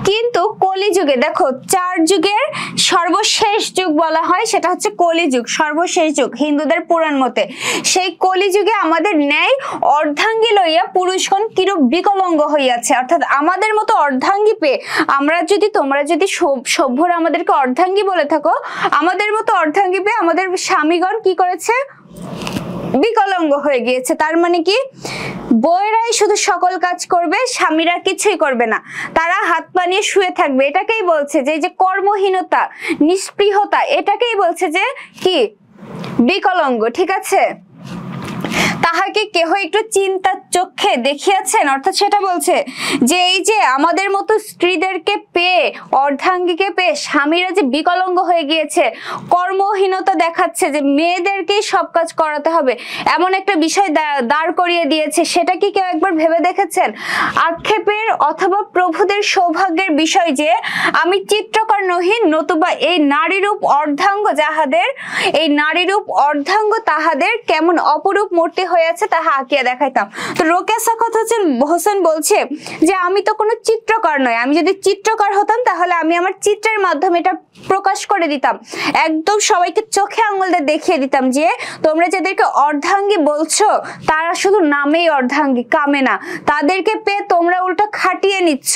কিন্তু কলিযুগে দেখো 4 যুগের সর্বশেষ যুগ বলা হয়, সেটা হচ্ছে কলিযুগ, সর্বশেষ যুগ হিন্দুদের পুরাণ মতে। সেই কলিযুগে আমাদের ন্যায় অর্ধাঙ্গী লইয়া পুরুষগণ কিরূপ বিকলঙ্গ হইয়াছে, অর্থাৎ আমাদের মতো অর্ধাঙ্গী পেয়ে আমরা যদি, তোমরা যদি সভ্যরা আমাদেরকে অর্ধাঙ্গী বলে থাকো, আমাদের মতো অর্ধাঙ্গী পেয়ে আমাদের স্বামীগণ কি করেছে, বিকলঙ্গ হয়ে গিয়েছে। তার মানে কি বউয়েরাই শুধু সকল কাজ করবে, স্বামীরা কিছুই করবে না, তারা হাত পা নিয়ে শুয়ে থাকবে, এটাকেই বলছে যে যে কর্মহীনতা, নিষ্পৃহতা, এটাকেই বলছে যে কি বিকলঙ্গ। ঠিক আছে, তাহাকে কেহ একটু চিন্তার চোখে দেখিয়াছেন? অর্থাৎ সেটা বলছে যে এই যে আমাদের মতো স্ত্রীদেরকে পেয়ে, অর্ধাঙ্গীকে পেয়ে স্বামীরা যে বিকলাঙ্গ হয়ে গিয়েছে, কর্মহীনতা দেখাচ্ছে, যে মেয়েদেরকেই সব কাজ করাতে হবে, এমন একটা বিষয় দাঁড় করিয়ে দিয়েছে, সেটা কি কেউ একবার ভেবে দেখেছেন? আক্ষেপের অথবা প্রভুদের সৌভাগ্যের বিষয় যে আমি চিত্রকর নহি, নতুবা এই নারীরূপ অর্ধাঙ্গ যাহাদের, এই নারীরূপ অর্ধাঙ্গ তাহাদের কেমন অপরূপ মূর্তি হয়েছে তাহা আঁকিয়া দেখাইতাম। তো রোকেয়া সাখাওয়াত হোসেন বলছে যে আমি তো কোনো চিত্রকর নয়, আমি যদি চিত্রকর হতাম তাহলে আমি আমার চিত্রের মাধ্যমে এটা প্রকাশ করে দিতাম, একদম সবাইকে চোখে আঙুল দিয়ে দেখিয়ে দিতাম যে তোমরা যাদেরকে অর্ধাঙ্গী বলছো তারা শুধু নামেই অর্ধাঙ্গী, কামে না। তাদেরকে পেয়ে তোমরা উল্টা খাটিয়ে নিচ্ছ,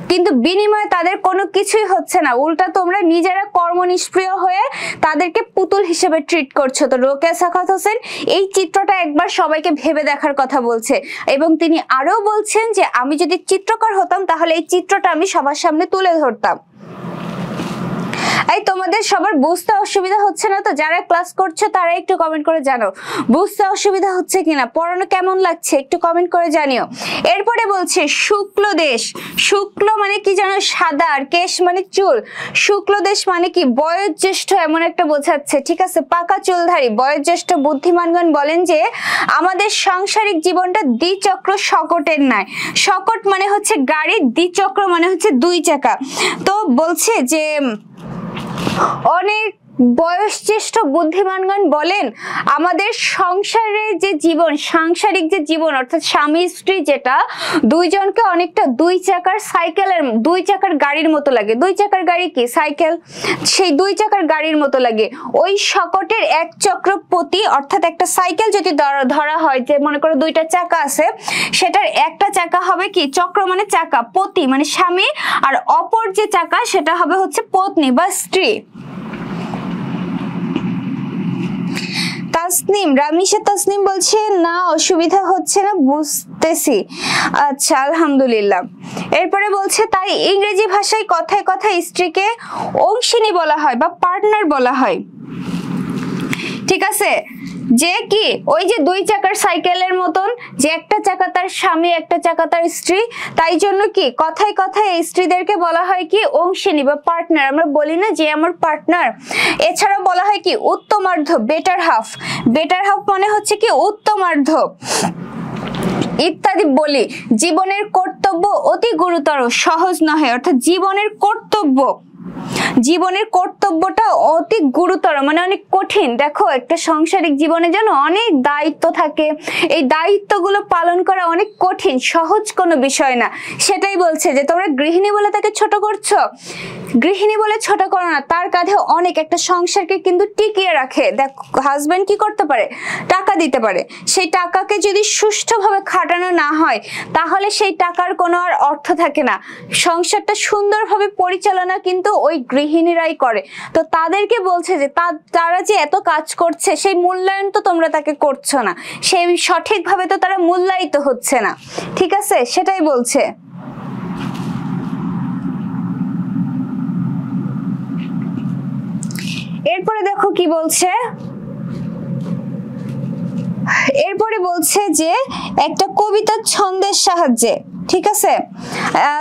কিন্তু বিনিময়ে তাদের কোনো কিছুই হচ্ছে না, উল্টা তোমরা নিজেরা কর্মনিষ্ক্রিয় হয়ে তাদেরকে পুতুল হিসেবে ট্রিট করছো। তো রোকেয়া সাখাওয়াত হোসেন এই চিত্রটা একবার সবাইকে ভেবে দেখার কথা বলছে, এবং তিনি আরো বলছেন যে আমি যদি চিত্রকর হতাম তাহলে এই চিত্রটা আমি সবার সামনে তুলে ধরতাম। এই তোমাদের সবার বুঝতে অসুবিধা হচ্ছে না তো? যারা ক্লাস করছো তারা একটু কমেন্ট করে জানো বুঝতে অসুবিধা হচ্ছে কিনা, পড়ানো কেমন লাগছে একটু কমেন্ট করে জানিও। এরপরে বলছে শুক্ল দেশ। শুক্ল মানে কি জানো? সাদা, আর কেশ মানে চুল। শুক্ল দেশ মানে কি? বয়োজ্যেষ্ঠ এমন একটা বোঝাচ্ছে, ঠিক আছে? পাকা চুলধারী বয়োজ্যেষ্ঠ বুদ্ধিমানগণ বলেন যে আমাদের সাংসারিক জীবনটা দ্বিচক্র শকটের ন্যায়। শকট মানে হচ্ছে গাড়ি, দ্বিচক্র মানে হচ্ছে দুই চাকা। তো বলছে যে অনেক বয়োজ্যেষ্ঠ বুদ্ধিমানগণ বলেন আমাদের সংসারের যে জীবন, সাংসারিক যে জীবন অর্থাৎ স্বামী স্ত্রী, যেটা দুইজনকে অনেকটা দুই চাকার সাইকেলের, দুই চাকার গাড়ির মতো লাগে। দুই চাকার গাড়ি কি? সাইকেল। সেই দুই চাকার গাড়ির মতো লাগে। ওই শকটের এক চক্র প্রতি, অর্থাৎ একটা সাইকেল যদি ধরা হয়, যে মনে করো দুইটা চাকা আছে, সেটার একটা চাকা হবে কি? চক্র মানে চাকা, পতি মানে স্বামী, আর অপর যে চাকা সেটা হবে হচ্ছে পত্নী বা স্ত্রী। তাসনিম, রামিশা তাসনিম বলছে না অসুবিধা হচ্ছে না, বুঝতেছি। আচ্ছা আলহামদুলিল্লাহ। এরপরে বলছে তাই ইংরেজি ভাষায় কথায় কথায় স্ত্রীকে অংশিনী বলা হয় বা পার্টনার বলা হয়, ঠিক আছে? যে কি ওই যে দুই চাকার সাইকেলের মতন, যে একটা চাকা তার স্বামী, একটা চাকা তার স্ত্রী, তাই জন্য কি কথায় কথায় স্ত্রীদেরকে বলা হয় কি? অংশিনী বা পার্টনার। আমরা বলি না যে আমার পার্টনার। এছাড়াও বলা হয় কি? উত্তমার্ধ, বেটার হাফ। বেটার হাফ মানে হচ্ছে কি? উত্তমার্ধ ইত্যাদি বলি। জীবনের কর্তব্য অতি গুরুতর, সহজ নহে, অর্থাৎ জীবনের কর্তব্য, জীবনের কর্তব্যটা অতি গুরুতর মানে অনেক কঠিন। দেখো একটা সাংসারিক জীবনে যেন অনেক দায়িত্ব থাকে, এই দায়িত্বগুলো পালন করা অনেক কঠিন, সহজ কোনো বিষয় না। সেটাই বলছে যে তোমরা গৃহিণী বলে তাকে ছোট করছো, গৃহিণী বলে ছোট করো না, তার কাঁধে অনেক, একটা সংসারকে কিন্তু টিকিয়ে রাখে। দেখো হাজবেন্ড কি করতে পারে? টাকা দিতে পারে। সেই টাকাকে যদি সুষ্ঠুভাবে খাটানো না হয় তাহলে সেই টাকার কোনো আর অর্থ থাকে না। সংসারটা সুন্দরভাবে পরিচালনা কিন্তু ওই গৃহিণীরাই করে। তো তাদেরকে বলছে যে তারা যে এত কাজ করছে সেই মূল্যায়ন তো তোমরা তাকে করছো না, সেই সঠিকভাবে তো তারা মূল্যায়িত হচ্ছে না, ঠিক আছে? সেটাই বলছে। এরপরে দেখো কি বলছে, এরপরে বলছে যে একটা কবিতার ছন্দের সাহায্যে, ঠিক আছে?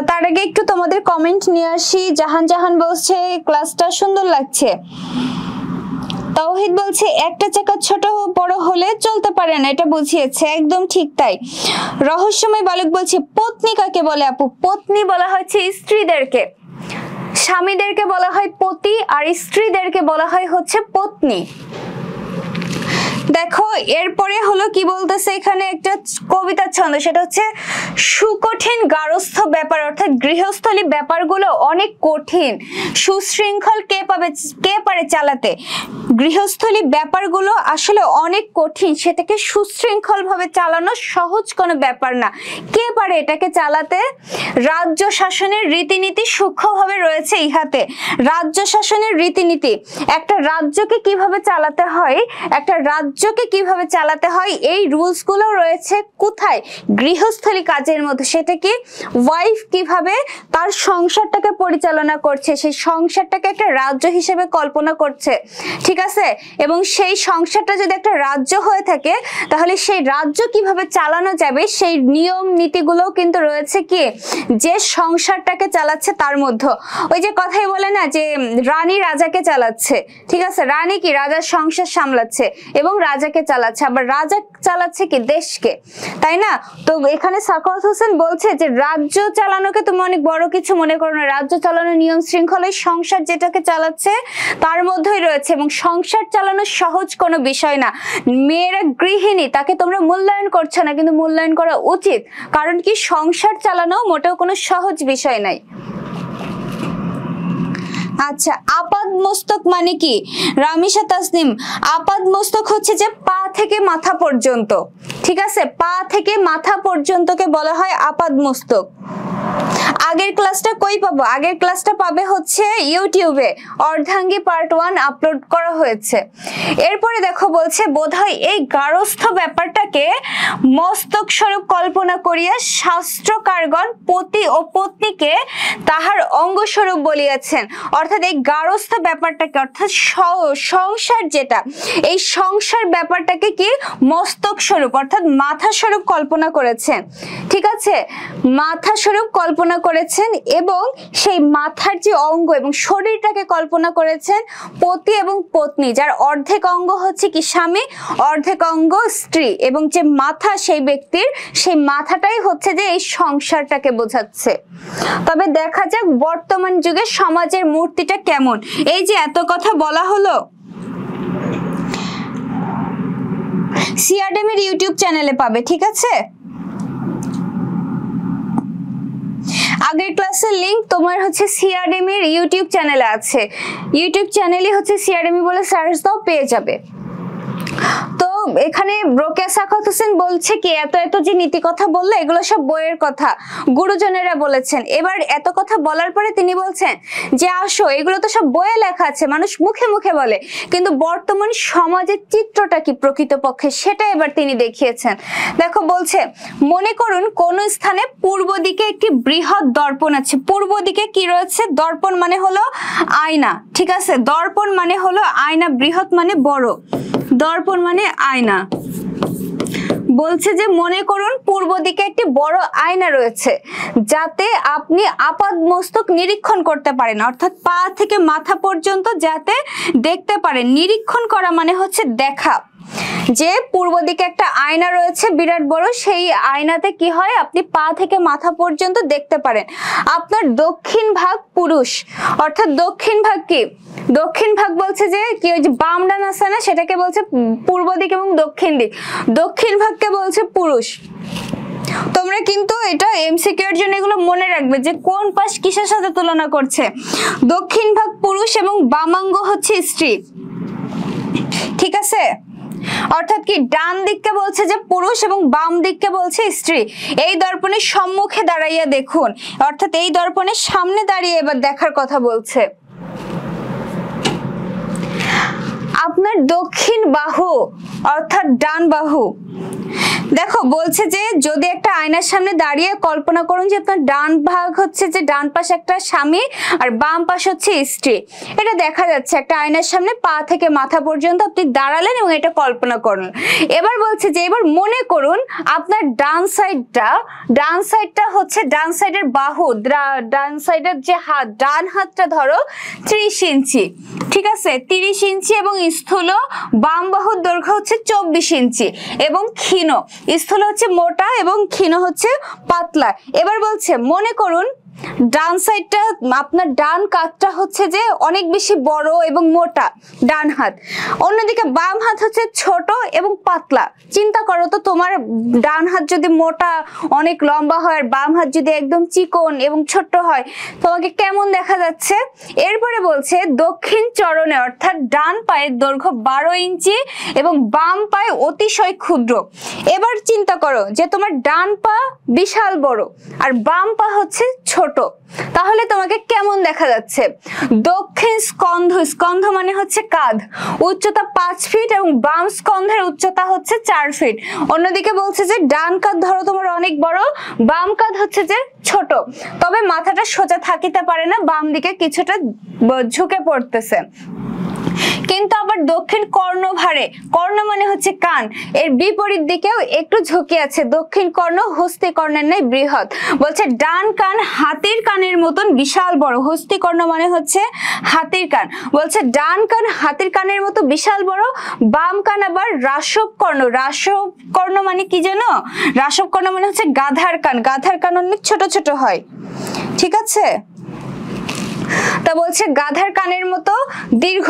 তার আগে একটু তোমাদের কমেন্ট নিয়ে আসি। জাহান জাহান বলছে ক্লাসটা সুন্দর লাগছে। তাওহিদ বলছে একটা চাকা ছোট বড় হলে চলতে পারে না, এটা বুঝিয়েছে, একদম ঠিক তাই। রহস্যময় বালক বলছে পত্নী কাকে বলে আপু? পত্নী বলা হচ্ছে স্ত্রীদেরকে, স্বামীদেরকে বলা হয় পতি, আর স্ত্রীদেরকে বলা হয় হচ্ছে পত্নী। দেখো এরপরে হলো কি বলতেছে, এখানে একটা কবিতার ছন্দ, সেটা হচ্ছে সুকঠিন গারস্থ ব্যাপার, অর্থাৎ গৃহস্থলী ব্যাপারগুলো অনেক কঠিন, সুশৃঙ্খল কে পারে চালাতে? গৃহস্থলী ব্যাপারগুলো আসলে অনেক কঠিন, সেটাকে সুশৃঙ্খল ভাবে চালানো সহজ কোনো ব্যাপার না। কে পারে এটাকে চালাতে? রাজ্য শাসনের রীতিনীতি সূক্ষ্মভাবে রয়েছে ইহাতে। রাজ্য শাসনের রীতিনীতি, একটা রাজ্যকে কিভাবে চালাতে হয়, একটা রাজ্য রাজ্যকে কিভাবে চালাতে হয় এই রুলস গুলো রয়েছে কোথায়? গৃহস্থলী কাজের মধ্যে। সেটা কি ওয়াইফ কিভাবে তার সংসারটাকে পরিচালনা করছে, সেই সংসারটাকে একটা রাজ্য হিসেবে কল্পনা করছে, ঠিক আছে? এবং সেই সংসারটা যদি একটা রাজ্য হয়ে থাকে তাহলে সেই রাজ্য কিভাবে চালানো যাবে সেই নিয়ম নীতিগুলোও কিন্তু রয়েছে কি যে সংসারটাকে চালাচ্ছে তার মধ্যে। ওই যে কথাই বলে না যে রানী রাজাকে চালাচ্ছে, ঠিক আছে? রানী কি রাজার সংসার সামলাচ্ছে এবং রাজাকে চালাচ্ছে, আবার রাজা চালাচ্ছে কি দেশকে, তাই না? তো এখানে সাখাওয়াত হোসেন বলছে যে রাজ্য চালানোকে তুমি অনেক বড় কিছু মনে করো না, রাজ্য চালানোর নিয়ম শৃঙ্খলায় সংসার যেটাকে চালাচ্ছে তার মধ্যেই রয়েছে, এবং সংসার চালানো সহজ কোনো বিষয় না। মেয়েরা গৃহিণী, তাকে তোমরা মূল্যায়ন করছো না, কিন্তু মূল্যায়ন করা উচিত, কারণ কি সংসার চালানো মোটেও কোনো সহজ বিষয় নাই। আচ্ছা, আপাদ মস্তক মানে কি? রামিসা তাসনিম, আপাদ মস্তক হচ্ছে যে পা থেকে মাথা পর্যন্ত, ঠিক আছে? পা থেকে মাথা পর্যন্তকে বলা হয় আপাদ মস্তক। আগের ক্লাসটা কই পাবো? আগের ক্লাসটা পাবে হচ্ছে ইউটিউবে, অর্ধাঙ্গী পার্ট 1 আপলোড করা হয়েছে। এরপরে দেখো বলছে বোধহয় এই গারস্থ ব্যাপারটাকে মস্তক স্বরূপ কল্পনা করিয়া শাস্ত্রকারগণ পতি ও পত্নীকে তাহার অঙ্গ স্বরূপ বলিয়াছেন। অর্থাৎ এই গারস্থ ব্যাপারটাকে, অর্থাৎ সংসার যেটা, এই সংসার ব্যাপারটাকে কি মস্তক স্বরূপ অর্থাৎ মাথা স্বরূপ কল্পনা করেছেন, ঠিক আছে? মাথা স্বরূপ কল্পনা করেছেন এবং সেই মাথার যে অঙ্গ এবং শরীরটাকে কল্পনা করেছেন পতি এবং পত্নী, যার অর্ধেক অঙ্গ হচ্ছে কি স্বামী, অর্ধেক অঙ্গ স্ত্রী, এবং যে মাথা সেই ব্যক্তির, সেই মাথাটাই হচ্ছে যে এই সংসারটাকে বোঝাচ্ছে। তবে দেখা যাক বর্তমান যুগে সমাজের মূর্তিটা কেমন। এই যে এত কথা বলা হলো, সিআরডেমের ইউটিউব চ্যানেলে পাবে, ঠিক আছে? আগের ক্লাসের লিংক তোমার হচ্ছে সিআরডেমি এর ইউটিউব চ্যানেলে আছে, ইউটিউব চ্যানেলই হচ্ছে সিআরডেমি বলে সার্চ দাও, পেয়ে যাবে। তো এখানে রোকেয়া সাখাওয়াত হোসেন বলছে কি এত এত যে নীতি কথা বললে এগুলো সব বইয়ের কথা, গুরুজনেরা বলেছেন। এবার এত কথা বলার পরে তিনি বলছেন যে আসো এগুলো তো সব বইয়ে লেখা আছে, মানুষ মুখে মুখে বলে, কিন্তু বর্তমান সমাজের চিত্রটা কি প্রকৃতপক্ষে সেটা এবার তিনি দেখিয়েছেন। দেখো বলছে মনে করুন কোন স্থানে পূর্ব দিকে একটি বৃহৎ দর্পণ আছে। পূর্ব দিকে কি রয়েছে? দর্পণ মানে হলো আয়না, ঠিক আছে? দর্পণ মানে হলো আয়না, বৃহৎ মানে বড়, দর্পণ মানে আয়না। বলছে যে মনে করুন পূর্ব দিকে একটি বড় আয়না রয়েছে যাতে আপনি আপাদ মস্তক নিরীক্ষণ করতে পারেন, অর্থাৎ পা থেকে মাথা পর্যন্ত যাতে দেখতে পারেন। নিরীক্ষণ করা মানে হচ্ছে দেখা, যে পূর্ব দিকে একটা আয়না রয়েছে বিরাট বড়, সেই আয়নাতে কি হয় আপনি পা থেকে মাথা পর্যন্ত দেখতে পারেন। আপনার দক্ষিণ ভাগ পুরুষ, অর্থাৎ দক্ষিণ ভাগ কি? দক্ষিণ ভাগ বলছে যে কি ওই যে বাম ডান আছে না, সেটাকে বলছে পূর্ব দিক এবং দক্ষিণ দিক, দক্ষিণ ভাগকে বলছে পুরুষ। তোমরা কিন্তু এটা এমসিকিউ এর জন্য এগুলো মনে রাখবে যে কোন পাশ কিসের সাথে তুলনা করছে। দক্ষিণ ভাগ পুরুষ এবং বামাঙ্গ হচ্ছে স্ত্রী, ঠিক আছে? অর্থাৎ কি ডান দিককে বলছে যে পুরুষ এবং বাম দিককে বলছে স্ত্রী। এই দর্পণের সম্মুখে দাঁড়াইয়া দেখুন, অর্থাৎ এই দর্পণের সামনে দাঁড়িয়ে এবার দেখার কথা বলছে। আপনার দক্ষিণ বাহু অর্থাৎ ডান বাহু, দেখো বলছে যে যদি একটা আয়নার সামনে দাঁড়িয়ে কল্পনা করুন যে আপনার ডান ভাগ হচ্ছে যে ডান পাশ একটা স্বামী আর বাম পাশ হচ্ছে স্ত্রী, এটা দেখা যাচ্ছে একটা আয়নার সামনে পা থেকে মাথা পর্যন্ত আপনি দাঁড়ালেন এবং এটা কল্পনা করুন। এবার বলছে যে এবার মনে করুন আপনার ডান সাইডটা হচ্ছে ডান সাইডের বাহু, ডান সাইডের যে হাত, ডান হাতটা ধরো 30 ইঞ্চি, ঠিক আছে? 30 ইঞ্চি এবং স্থূল, বাম বাহুর দৈর্ঘ্য হচ্ছে 24 ইঞ্চি এবং ক্ষীণ, স্থূল হচ্ছে মোটা এবং ক্ষীণ হচ্ছে পাতলা। এবার বলছে মনে করুন ডান সাইডটা আপনার ডান কাঁধটা হচ্ছে যে অনেক বেশি বড় এবং মোটা ডান হাত, অন্যদিকে বাম হাত হচ্ছে ছোট এবং পাতলা। চিন্তা করো তো তোমার ডান হাত যদি মোটা অনেক লম্বা হয় আর বাম হাত যদি একদম চিকন এবং ছোট্ট হয় তোমাকে কেমন দেখা যাচ্ছে? এরপরে বলছে দক্ষিণ চরণে অর্থাৎ ডান পায়ের দৈর্ঘ্য 12 ইঞ্চি এবং বাম পায়ে অতিশয় ক্ষুদ্র। এবার চিন্তা করো যে তোমার ডান পা বিশাল বড় আর বাম পা হচ্ছে ছোট, ছোট, তাহলে তোমাকে কেমন দেখা যাচ্ছে? দক্ষিণ স্কন্ধ, স্কন্ধ মানে হচ্ছে কাঁধ, উচ্চতা 5 ফিট এবং বাম স্কন্ধের উচ্চতা হচ্ছে 4 ফিট। অন্যদিকে বলছে যে ডান কাঁধ ধরো তোমার অনেক বড়, বাম কাঁধ হচ্ছে যে ছোট, তবে মাথাটা সোজা থাকিতে পারে না, বাম দিকে কিছুটা ঝুঁকে পড়তেছে। কিন্তু আবার দক্ষিণ কর্ণভারে, কর্ণ মানে হচ্ছে কান, এর বিপরীত দিকেও একটু ঝুঁকে আছে। দক্ষিণ কর্ণ হস্তি কর্ণের ন্যায় বৃহৎ। বলছে ডান কান হাতির কানের মতন বিশাল বড়, হস্তি কর্ণ মানে হচ্ছে হাতির কান। বলছে ডান কান হাতির কানের মতো বিশাল বড়, বাম কান আবার রাসব কর্ণ। রাসব কর্ণ মানে কি জানো? রাসব কর্ণ মানে হচ্ছে গাধার কান, গাধার কান অনেক ছোট ছোট হয়, ঠিক আছে? তা বলছে গাধার কানের মতো দীর্ঘ।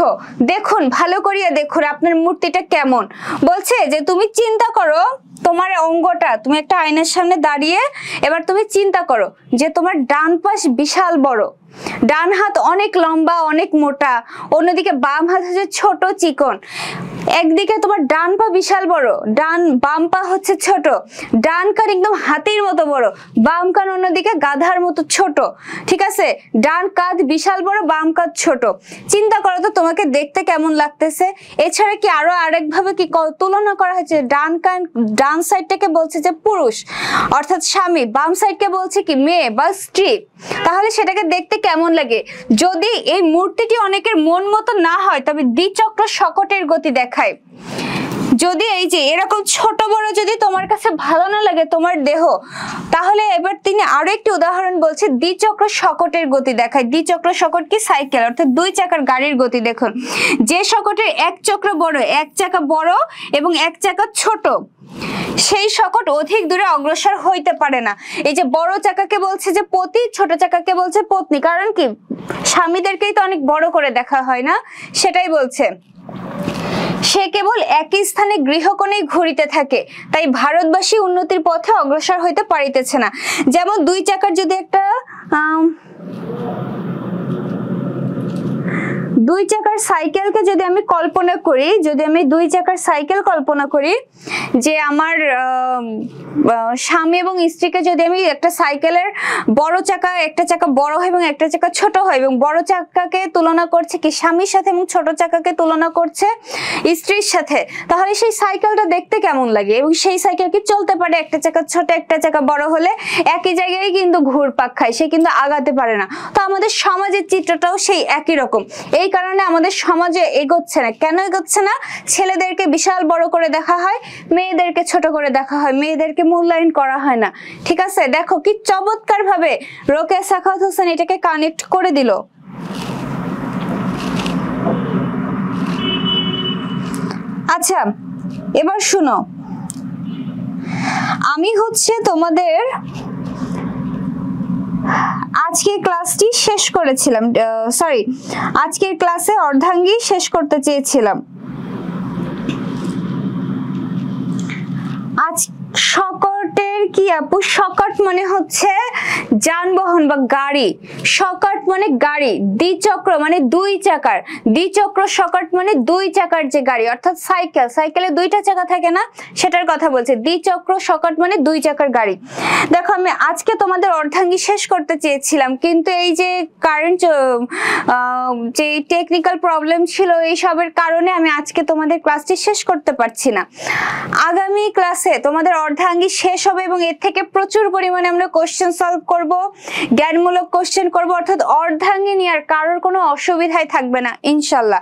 দেখুন, ভালো করিয়া দেখুন আপনার মূর্তিটা কেমন। বলছে যে তুমি চিন্তা করো তোমার অঙ্গটা, তুমি একটা আয়নার সামনে দাঁড়িয়ে এবার তুমি চিন্তা করো যে তোমার ডান পাশ বিশাল বড়, ডান হাত অনেক লম্বা অনেক মোটা, অন্যদিকে বাম হাত হচ্ছে ছোট চিকন। একদিকে তোমার ডান পা বিশাল বড়, বাম পা হচ্ছে ছোট, ডান কান একদম হাতির মতো বড়, বাম কান অন্যদিকে গাধার মতো ছোট, ঠিক আছে? ডান কাঁধ বিশাল বড়, বাম কাঁধ ছোট। চিন্তা করো তো তোমাকে দেখতে কেমন লাগতেছে। এছাড়া কি আরো আরেকভাবে কি তুলনা করা হয়েছে? ডান সাইডটাকে বলছে যে পুরুষ অর্থাৎ স্বামী, বাম সাইডকে বলছে কি মেয়ে বা স্ত্রী। তাহলে সেটাকে দেখতে কেমন লাগে? যদি এই মূর্তিটি অনেকের মন মতো না হয় তবে দ্বিচক্র শকটের গতি দেখায়। যদি এই যে এরকম ছোট বড় যদি তোমার কাছে ভালো না লাগে তোমার দেহ, তাহলে এবার তিনি আরো একটি উদাহরণ বলছে, দ্বিচক্র শকটের গতি দেখায়। দ্বিচক্র শকট কি? সাইকেল অর্থাৎ 2 চাকার গাড়ির গতি। দেখুন, যে শকটের এক চক্র বড়, এক চাকা বড় এবং এক চাকা ছোট, সেই শকট অধিক দূরে অগ্রসর হইতে পারে না। এই যে বড় চাকাকে বলছে যে পতি, ছোট চাকাকে বলছে পত্নী। কারণ কি? স্বামীদেরকেই তো অনেক বড় করে দেখা হয় না, সেটাই বলছে। সে কেবল একই স্থানে গৃহকোণেই ঘুরিতে থাকে, তাই ভারতবাসী উন্নতির পথে অগ্রসর হইতে পারিতেছে না। যেমন 2 চাকার যদি একটা 2 চাকার সাইকেলকে যদি আমি কল্পনা করি, যদি আমি 2 চাকার সাইকেল কল্পনা করি, যে আমার স্বামী এবং স্ত্রীকে যদি আমি একটা সাইকেলের বড় চাকা, একটা চাকা বড় হয় এবং একটা চাকা ছোট হয়, এবং বড় চাকাকে তুলনা করছে কি স্বামীর সাথে এবং ছোট চাকাকে তুলনা করছে স্ত্রীর সাথে, তাহলে সেই সাইকেলটা দেখতে কেমন লাগে? এবং সেই সাইকেল কি চলতে পারে? একটা চাকা ছোট একটা চাকা বড় হলে একই জায়গায় কিন্তু ঘুরপাক খায়, সে কিন্তু আগাতে পারে না। তো আমাদের সমাজের চিত্রটাও সেই একই রকম। এই কারণে আমাদের সমাজে এগোচ্ছে না। কেন এগোচ্ছে না? ছেলেদেরকে বিশাল বড় করে দেখা হয়, মেয়েদেরকে ছোট করে দেখা হয়, মেয়েদেরকে মূল্যায়ন করা হয় না, ঠিক আছে? দেখো কি চমৎকার ভাবে রোকেয়া সাখাওয়াত হোসেন এটাকে কানেক্ট করে দিল। আচ্ছা, এবার শুনো, আমি হচ্ছে তোমাদের আজকের ক্লাসটি শেষ করেছিলাম, আজকের ক্লাসে অর্ধাঙ্গী শেষ করতে চেয়েছিলাম। আজ শকটের কি আপু? শকট মানে হচ্ছে যানবাহন বা গাড়ি, শকট মানে গাড়ি, দ্বিচক্র মানে 2 চাকার, দ্বিচক্র শকট মানে 2 চাকার যে গাড়ি, অর্থাৎ সাইকেল, সাইকেলে 2টা চাকা থাকে না, সেটার কথা বলছে। দ্বিচক্র শকট মানে 2 চাকার গাড়ি। দেখো, আমি আজকে তোমাদের অর্ধাঙ্গী শেষ করতে চেয়েছিলাম, কিন্তু এই যে কারেন্ট যে টেকনিক্যাল প্রবলেম ছিল, এই সবের কারণে আমি আজকে তোমাদের ক্লাসটি শেষ করতে পারছি না। আগামী ক্লাসে তোমাদের অর্ধাঙ্গী শেষ হবে এবং এর থেকে প্রচুর পরিমাণে আমরা কোশ্চেন সলভ করব, জ্ঞানমূলক কোশ্চেন করব, অর্থাৎ অর্ধাঙ্গী নিয়ে আর কারোর কোনো অসুবিধাই থাকবে না ইনশাল্লাহ।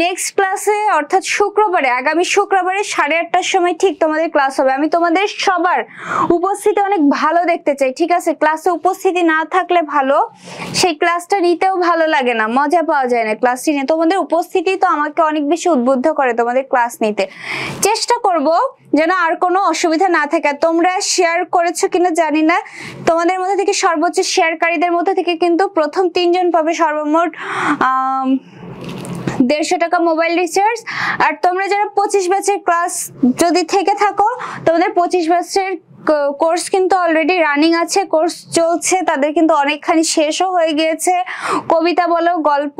নেক্সট ক্লাসে অর্থাৎ শুক্রবারে, আগামী শুক্রবারে 8:30টার সময় ঠিক তোমাদের ক্লাস হবে। আমি তোমাদের সবার উপস্থিতি অনেক ভালো দেখতে চাই, ঠিক আছে? ক্লাসে উপস্থিতি না থাকলে ভালো, সেই ক্লাসটা নিতেও ভালো লাগে না, মজা পাওয়া যায় না ক্লাসটি নিয়ে। তোমাদের উপস্থিতি তো আমাকে অনেক বেশি উদ্বুদ্ধ করে তোমাদের ক্লাস নিতে। চেষ্টা করব যেন আর কোনো অসুবিধা না থাকে। তোমরা শেয়ার করেছো কিনা জানি না, তোমাদের মধ্যে থেকে সর্বোচ্চ শেয়ারকারীদের মধ্যে থেকে কিন্তু প্রথম 3 জন পাবে সর্বমোট 150 টাকা মোবাইল রিচার্জ। আর তোমরা যারা 25 ব্যাচের ক্লাস যদি থেকে থাকো, তোমাদের 25 ব্যাচের কোর্স কিন্তু অলরেডি রানিং আছে, কোর্স চলছে, তাদের কিন্তু অনেকখানি শেষও হয়ে গিয়েছে। কবিতা বলো, গল্প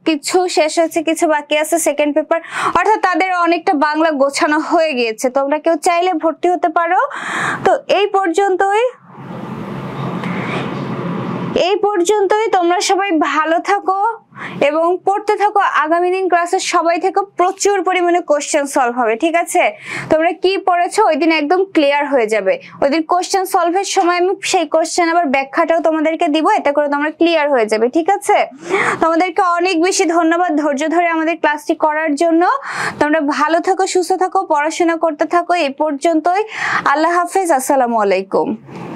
কিছু শেষ হয়েছে, কিছু বাকি আছে, সেকেন্ড পেপার, অর্থাৎ তাদের অনেকটা বাংলা গোছানো হয়ে গিয়েছে। তোমরা কেউ চাইলে ভর্তি হতে পারো। তো এই পর্যন্তই। এই পর্যন্তই। তোমরা সবাই ভালো থাকো এবং পড়তে থাকো। আগামী দিন ক্লাসে সবাই থেকে প্রচুর পরিমাণে কোশ্চেন সলভ হবে, ঠিক আছে? তোমরা কি পড়েছো ওই দিন একদম ক্লিয়ার হয়ে যাবে। ওই দিন কোশ্চেন সলভের সময় আমি সেই কোশ্চেন আবার ব্যাখ্যাটাও তোমাদেরকে দিব, এতে করে তোমরা ক্লিয়ার হয়ে যাবে, ঠিক আছে? তোমাদেরকে অনেক বেশি ধন্যবাদ ধৈর্য ধরে আমাদের ক্লাসটি করার জন্য। তোমরা ভালো থাকো, সুস্থ থাকো, পড়াশোনা করতে থাকো। এই পর্যন্তই। আল্লাহ হাফেজ, আসসালামু আলাইকুম।